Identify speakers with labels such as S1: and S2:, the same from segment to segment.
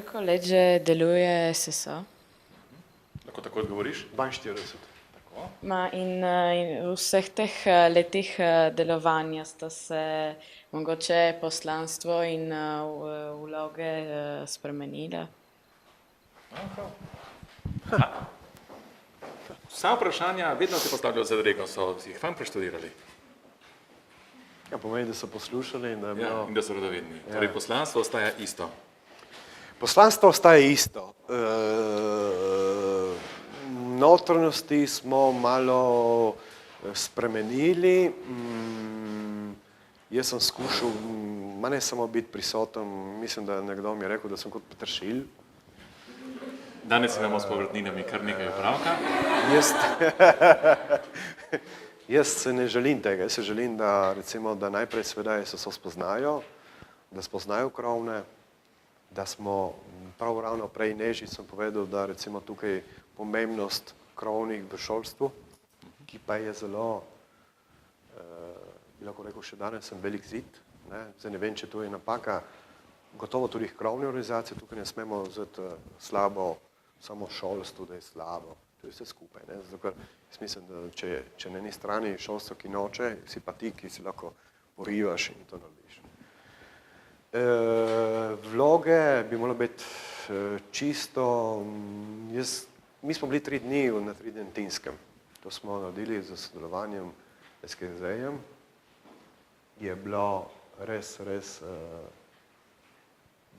S1: Koliko let že deluje SSO?
S2: Lahko tako odgovoriš?
S3: 42.
S2: Tako.
S1: In v vseh teh letih delovanja sta se mogoče poslanstvo in vloge spremenile?
S2: Vsa vprašanja vedno se postavljajo za reko, so si jih fajn preštudirali.
S3: Ja, pomeni, da so poslušali in da je bilo...
S2: Ja, in da so radovedni. Torej, poslanstvo ostaja isto.
S3: Poslanstvo ostaje isto. Notranjosti smo malo spremenili. Jaz sem skušal, ne samo biti prisoten, mislim, da nekdo mi je rekel, da sem kot peteršilj.
S2: Danes imamo s povrtninami kar nekaj opravka.
S3: Jaz se ne želim tega. Jaz se želim, da, recimo, da najprej seveda SSO spoznajo, da spoznajo krovne, da smo prav ravno prej Neži sem povedal, da recimo tukaj pomembnost krovnih v šolstvu, ki pa je zelo, bi lahko rekel, še danes sem velik zid, zdaj ne vem, če to je napaka, gotovo tudi krovne organizacije, tukaj ne smemo vzeti slabo samo šolstvu, da je slabo, to je vse skupaj, zato ker jaz mislim, da če na eni strani šolstvo, ki noče, si pa ti, ki si lahko porivaš in to narediš. Vloge bi moralo biti čisto, mi smo bili 3 dni na Tridentinskem, to smo naredili z sodelovanjem SKZ-jem, je bilo res,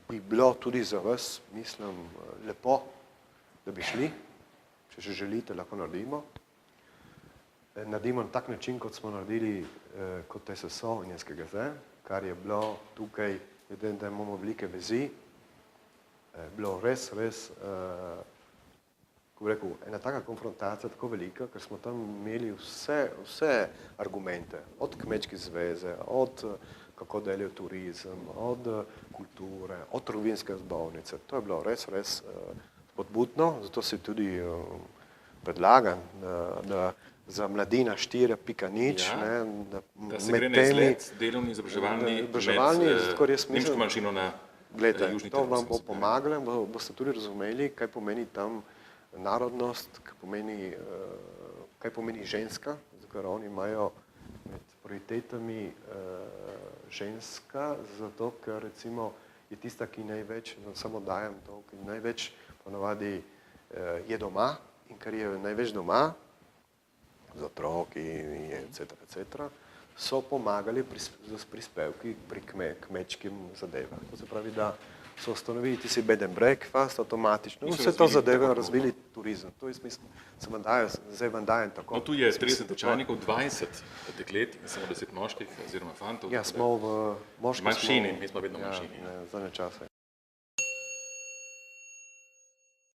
S3: bi bilo tudi za vas, mislim, lepo, da bi šli, če še želite, lahko naredimo. Naredimo na tak način, kot smo naredili kot SSO in SKZ, kar je bilo tukaj, da imamo velike vezi, bilo res, kako bi rekel, ena taka konfrontacija, tako velika, ker smo tam imeli vse argumente, od kmečke zveze, od kako delajo turizem, od kulture, od trgovinske zbornice. To je bilo res spodbudno, zato se tudi predlagam, da za mladina 4.0,
S2: da se gre na izlet, delovni, izobraževalni, nemško manjšino na južni.
S3: To vam bo pomagalo, boste tudi razumeli, kaj pomeni tam narodnost, kaj pomeni ženska, ker oni imajo med prioritetami ženska, zato ker recimo je tista, ki največ, samo dajem to, ki največ ponavadi je doma in ker je največ doma, z otroki, etc., so pomagali z prispevki pri kmečkim zadevah. To se pravi, da so ustanovili tisti bed and breakfast avtomatično, vse to zadeve razvili turizem. To je smisel, zdaj vam dajem tako.
S2: No, tu je 30 tečajnikov, 20 deklet in samo 10 moških oziroma fantov.
S3: Ja, smo v moški
S2: manjšini, mi smo vedno manjšini.
S3: Ja, zadnje čase.